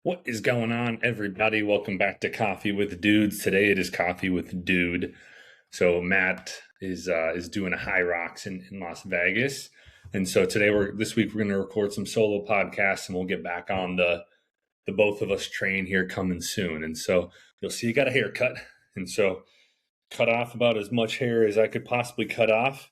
What is going on, everybody? Welcome back to Coffee with Dudes. Today it is Coffee with Dude. So Matt is doing a High Rocks in Las Vegas, and so today this week we're going to record some solo podcasts, and we'll get back on the both of us train here coming soon. And so you'll see, you got a haircut, and so cut off about as much hair as I could possibly cut off,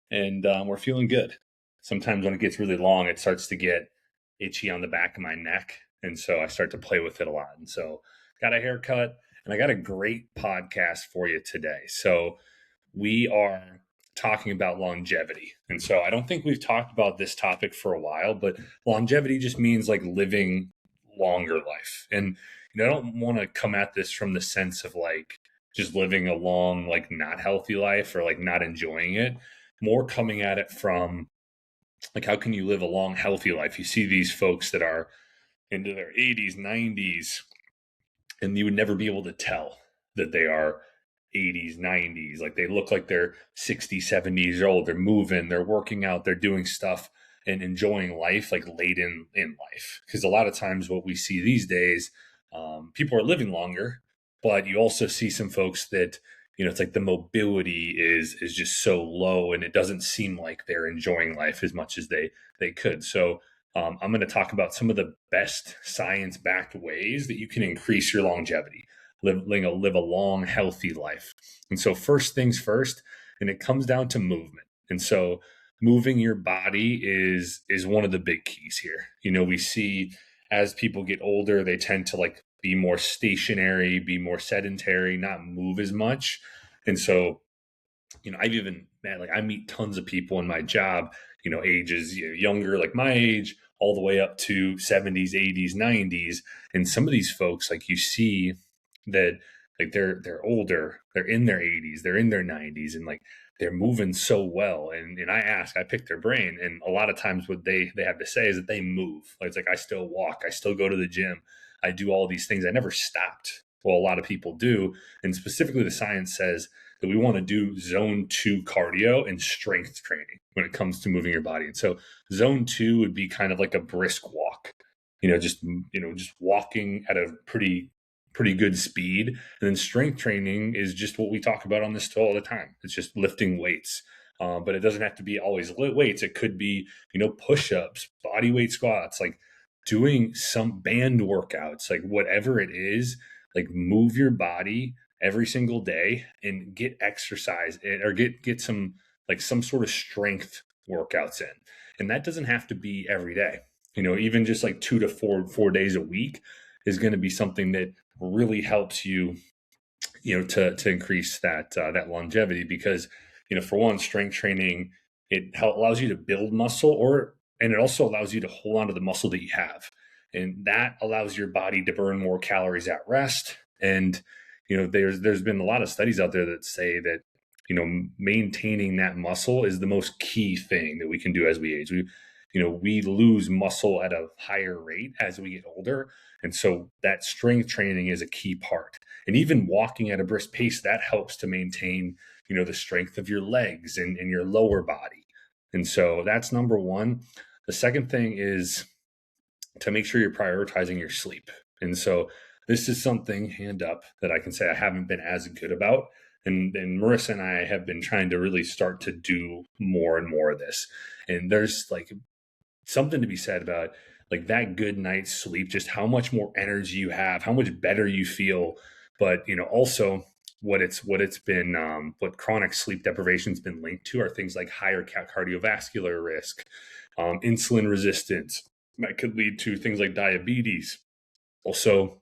and we're feeling good. Sometimes when it gets really long, it starts to get itchy on the back of my neck, and so I start to play with it a lot. And so got a haircut, and I got a great podcast for you today. So we are talking about longevity. And so I don't think we've talked about this topic for a while, but longevity just means like living longer life. And I don't want to come at this from the sense of like just living a long, like not healthy life or like not enjoying it. More coming at it from like, how can you live a long, healthy life? You see these folks that are into their 80s, 90s, and you would never be able to tell that they are 80s, 90s. Like they look like they're 60, 70 years old. They're moving, they're working out, they're doing stuff and enjoying life like late in life. Because a lot of times what we see these days, people are living longer, but you also see some folks that, it's like the mobility is just so low, and it doesn't seem like they're enjoying life as much as they could. So I'm going to talk about some of the best science-backed ways that you can increase your longevity, live a long, healthy life. And so first things first, and it comes down to movement. And so moving your body is one of the big keys here. We see as people get older, they tend to like be more stationary, be more sedentary, not move as much. And so, I've even met, like, I meet tons of people in my job, ages younger, like my age, all the way up to 70s, 80s, 90s. And some of these folks, like you see that like they're older, they're in their 80s, they're in their 90s, and like they're moving so well. And I pick their brain, and a lot of times what they have to say is that they move. Like, it's like, I still walk, I still go to the gym, I do all these things, I never stopped. Well, a lot of people do. And specifically the science says that we want to do zone 2 cardio and strength training when it comes to moving your body. And so zone 2 would be kind of like a brisk walk, just walking at a pretty good speed. And then strength training is just what we talk about on this all the time. It's just lifting weights. But it doesn't have to be always weights. It could be, push-ups, body weight squats, like doing some band workouts, like whatever it is, like move your body every single day and get exercise or get some sort of strength workouts in. And that doesn't have to be every day. Even just like 2 to 4 days a week is going to be something that really helps you, to increase that longevity. Because, for one, strength training, allows you to build muscle, and it also allows you to hold on to the muscle that you have. And that allows your body to burn more calories at rest. And, there's been a lot of studies out there that say that, maintaining that muscle is the most key thing that we can do as we age. We lose muscle at a higher rate as we get older. And so that strength training is a key part. And even walking at a brisk pace, that helps to maintain, the strength of your legs and your lower body. And so that's number one. The second thing is to make sure you're prioritizing your sleep. And so this is something, hand up, that I can say I haven't been as good about. And Marissa and I have been trying to really start to do more and more of this. And there's like something to be said about like that good night's sleep, just how much more energy you have, how much better you feel. But, also what chronic sleep deprivation's been linked to are things like higher cardiovascular risk, insulin resistance, that could lead to things like diabetes, also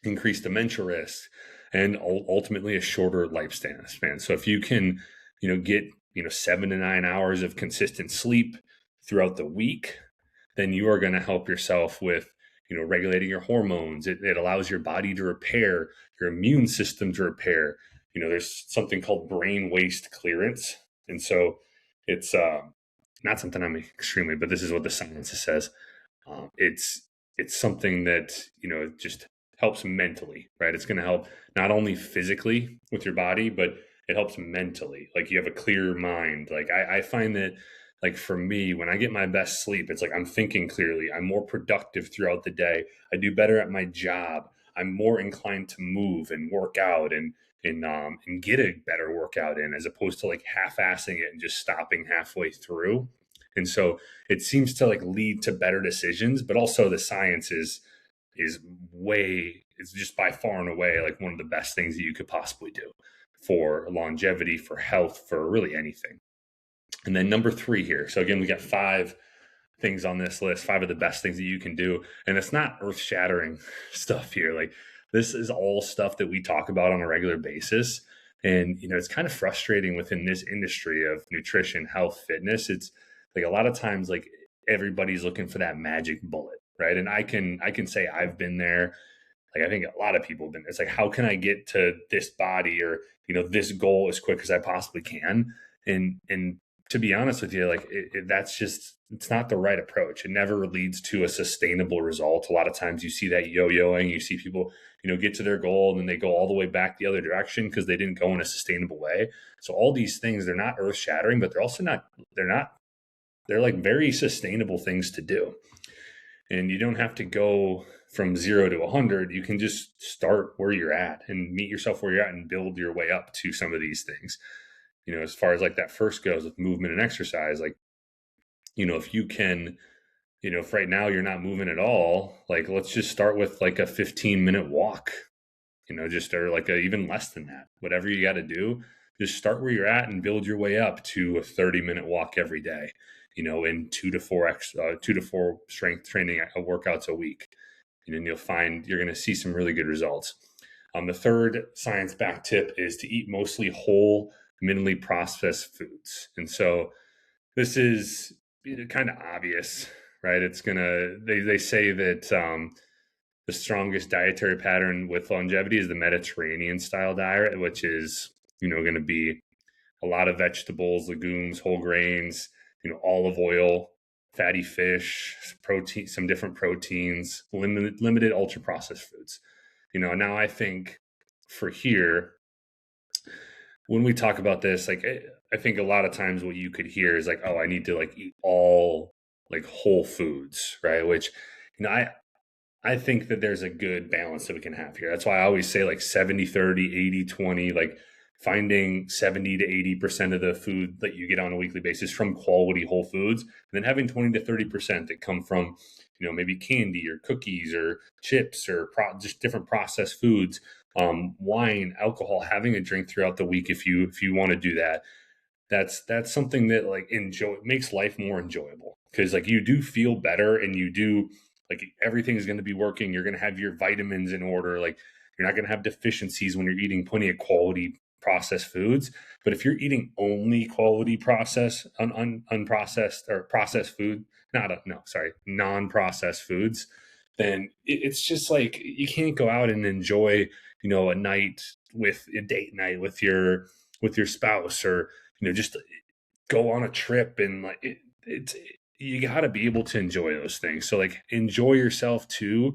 increased dementia risk, and ultimately a shorter lifespan. So if you can, get 7 to 9 hours of consistent sleep throughout the week, then you are going to help yourself with, regulating your hormones. It allows your body to repair, your immune system to repair. There's something called brain waste clearance. And so it's not something I'm extremely, but this is what the science says. It's something that, just helps mentally, right? It's going to help not only physically with your body, but it helps mentally. Like, you have a clearer mind. Like I find that like for me, when I get my best sleep, it's like I'm thinking clearly, I'm more productive throughout the day, I do better at my job, I'm more inclined to move and work out and get a better workout in, as opposed to like half-assing it and just stopping halfway through. And so it seems to like lead to better decisions, but also the science is way, it's just by far and away like one of the best things that you could possibly do for longevity, for health, for really anything. And then number three here. So again, we got five things on this list, five of the best things that you can do. And it's not earth shattering stuff here. Like this is all stuff that we talk about on a regular basis. And, it's kind of frustrating within this industry of nutrition, health, fitness. It's like a lot of times, like everybody's looking for that magic bullet, right? And I can say I've been there. Like I think a lot of people have been. It's like, how can I get to this body or this goal as quick as I possibly can? And to be honest with you, like that's just, it's not the right approach. It never leads to a sustainable result. A lot of times you see that yo-yoing. You see people get to their goal and then they go all the way back the other direction because they didn't go in a sustainable way. So all these things, they're not earth shattering, but they're also not. They're like very sustainable things to do. And you don't have to go from 0 to 100. You can just start where you're at and meet yourself where you're at and build your way up to some of these things. As far as like that first goes with movement and exercise, like, if you can, if right now you're not moving at all, like let's just start with like a 15-minute walk, just, or like even less than that, whatever you got to do, just start where you're at and build your way up to a 30-minute walk every day, in 2 to 4 strength training workouts a week. And you'll find you're going to see some really good results. The third science-backed tip is to eat mostly whole, minimally processed foods. And so this is kind of obvious, right? They say that the strongest dietary pattern with longevity is the Mediterranean style diet, which is, going to be a lot of vegetables, legumes, whole grains, olive oil, fatty fish, protein, some different proteins, limited ultra processed foods. Now I think for here, when we talk about this, like I think a lot of times what you could hear is like, oh, I need to like eat all like whole foods, right? Which, I think that there's a good balance that we can have here. That's why I always say like 70-30, 80-20, like finding 70 to 80% of the food that you get on a weekly basis from quality whole foods, and then having 20 to 30% that come from, maybe candy or cookies or chips or just different processed foods, wine, alcohol, having a drink throughout the week if you want to do that. That's something that like makes life more enjoyable, because like you do feel better and you do, like everything is going to be working. You're going to have your vitamins in order. Like you're not going to have deficiencies when you're eating plenty of quality processed foods. But if you're eating only quality processed, unprocessed or processed food, non-processed foods, then it's just like you can't go out and enjoy, a date night with your spouse, or just go on a trip and like it's you got to be able to enjoy those things. So like enjoy yourself too,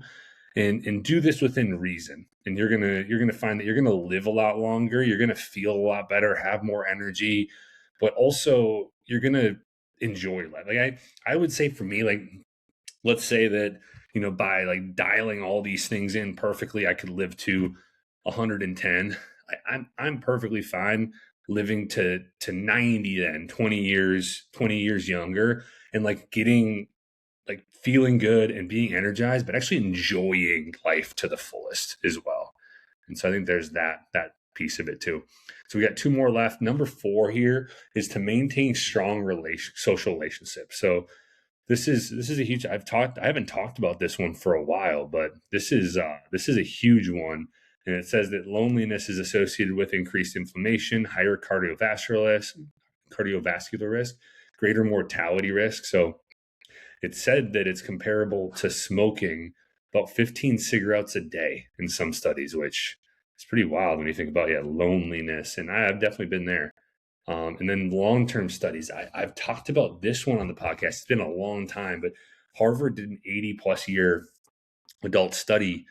and do this within reason. And you're gonna find that you're gonna live a lot longer. You're gonna feel a lot better, have more energy, but also you're gonna enjoy life. Like I would say for me, like let's say that by like dialing all these things in perfectly, I could live to 110. I'm perfectly fine living to 90, then 20 years younger, and like getting like feeling good and being energized, but actually enjoying life to the fullest as well. And so I think there's that piece of it too. So we got two more left. Number 4 here is to maintain strong social relationships. So this is a huge. I haven't talked about this one for a while, but this is a huge one. And it says that loneliness is associated with increased inflammation, higher cardiovascular risk, greater mortality risk. So it's said that it's comparable to smoking about 15 cigarettes a day in some studies, which is pretty wild when you think about loneliness. And I've definitely been there. And then long-term studies. I've talked about this one on the podcast. It's been a long time, but Harvard did an 80+ year adult study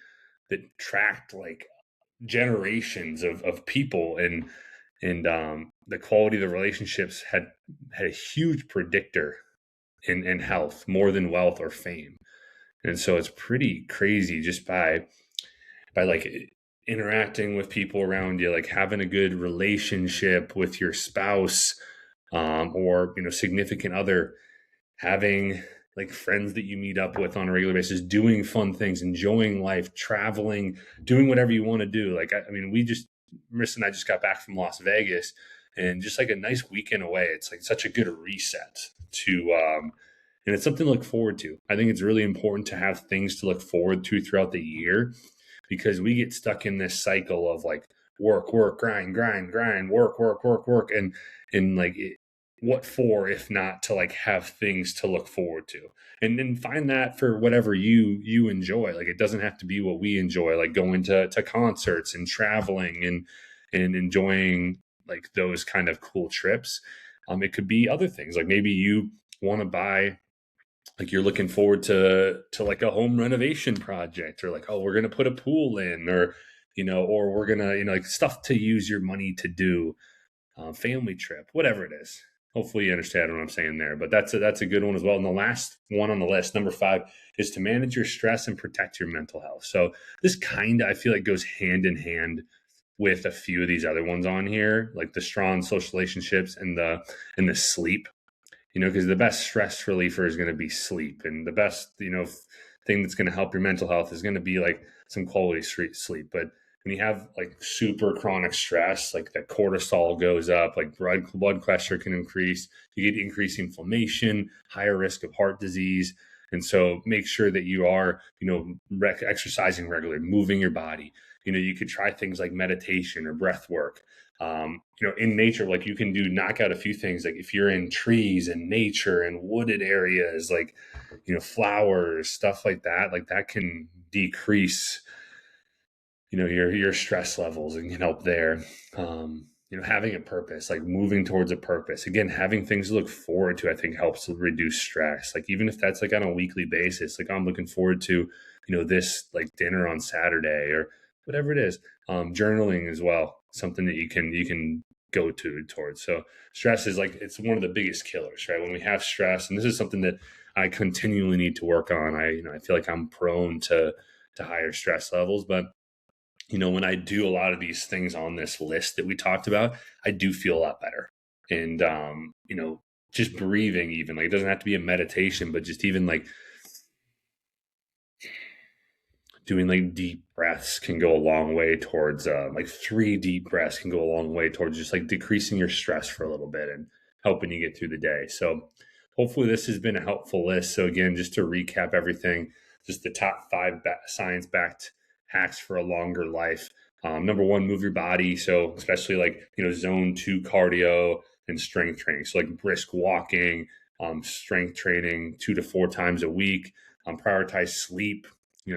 that tracked like generations of people, and And the quality of the relationships had a huge predictor in health, more than wealth or fame. And so it's pretty crazy just by like interacting with people around you, like having a good relationship with your spouse, or significant other, having like friends that you meet up with on a regular basis, doing fun things, enjoying life, traveling, doing whatever you want to do. Like, I mean, Marissa and I just got back from Las Vegas, and just like a nice weekend away. It's like such a good reset and it's something to look forward to. I think it's really important to have things to look forward to throughout the year, because we get stuck in this cycle of like work, work, grind, grind, grind, work, work, work, work. And like, what for if not to like have things to look forward to, and then find that for whatever you enjoy. Like, it doesn't have to be what we enjoy, like going to concerts and traveling and enjoying like those kind of cool trips. It could be other things, like maybe you want to buy, like you're looking forward to like a home renovation project, or like, oh, we're gonna put a pool in, or or we're gonna like stuff to use your money to do, family trip, whatever it is. Hopefully you understand what I'm saying there, but that's a good one as well. And the last one on the list, number 5, is to manage your stress and protect your mental health. So this kind of, I feel like, goes hand in hand with a few of these other ones on here, like the strong social relationships and the sleep. Because the best stress reliever is going to be sleep, and the best thing that's going to help your mental health is going to be like some quality sleep. But when you have like super chronic stress, like that cortisol goes up, like blood pressure can increase, you get increased inflammation, higher risk of heart disease. And so make sure that you are exercising regularly, moving your body. You could try things like meditation or breath work. In nature, like you can knock out a few things. Like if you're in trees and nature and wooded areas, like, flowers, stuff like that can decrease, your stress levels and can help there. Having a purpose, like moving towards a purpose, again, having things to look forward to, I think helps reduce stress. Like, even if that's like on a weekly basis, like I'm looking forward to, this like dinner on Saturday or whatever it is. Journaling as well, something that you can go towards. So stress is like, it's one of the biggest killers, right? When we have stress, and this is something that I continually need to work on. I feel like I'm prone to higher stress levels, but when I do a lot of these things on this list that we talked about, I do feel a lot better. And, just breathing, even like, it doesn't have to be a meditation, but just even like doing like deep breaths can go a long way towards, like 3 deep breaths can go a long way towards just like decreasing your stress for a little bit and helping you get through the day. So hopefully this has been a helpful list. So again, just to recap everything, just the top 5 science-backed hacks for a longer life. Number 1, move your body. So especially like, zone 2 cardio and strength training. So like brisk walking, strength training 2 to 4 times a week. Prioritize sleep.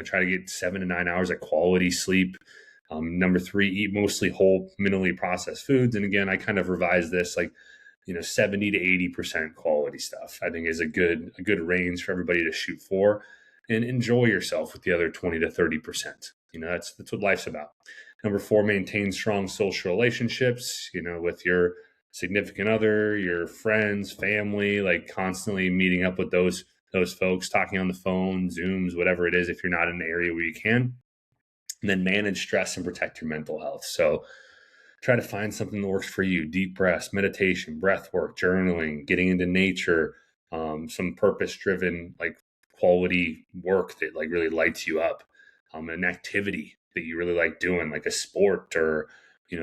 Try to get 7 to 9 hours of quality sleep. Number 3, eat mostly whole, minimally processed foods. And again, I kind of revised this, like, 70 to 80% quality stuff, I think, is a good range for everybody to shoot for, and enjoy yourself with the other 20 to 30%. That's what life's about. Number 4, maintain strong social relationships, with your significant other, your friends, family, like constantly meeting up with those folks, talking on the phone, Zooms, whatever it is, if you're not in an area where you can. And then manage stress and protect your mental health. So try to find something that works for you. Deep breaths, meditation, breath work, journaling, getting into nature, some purpose-driven, like quality work that like really lights you up, an activity that you really like doing, like a sport or,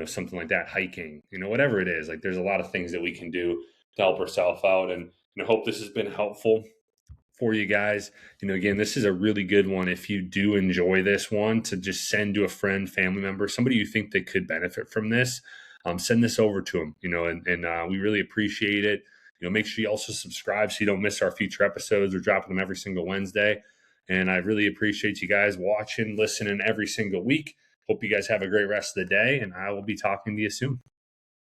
something like that, hiking, whatever it is. Like, there's a lot of things that we can do to help ourselves out. And I hope this has been helpful for you guys. Again, this is a really good one. If you do enjoy this one, to just send to a friend, family member, somebody you think that could benefit from this, send this over to them, and we really appreciate it. Make sure you also subscribe so you don't miss our future episodes. We're dropping them every single Wednesday. And I really appreciate you guys watching, listening every single week. Hope you guys have a great rest of the day, and I will be talking to you soon.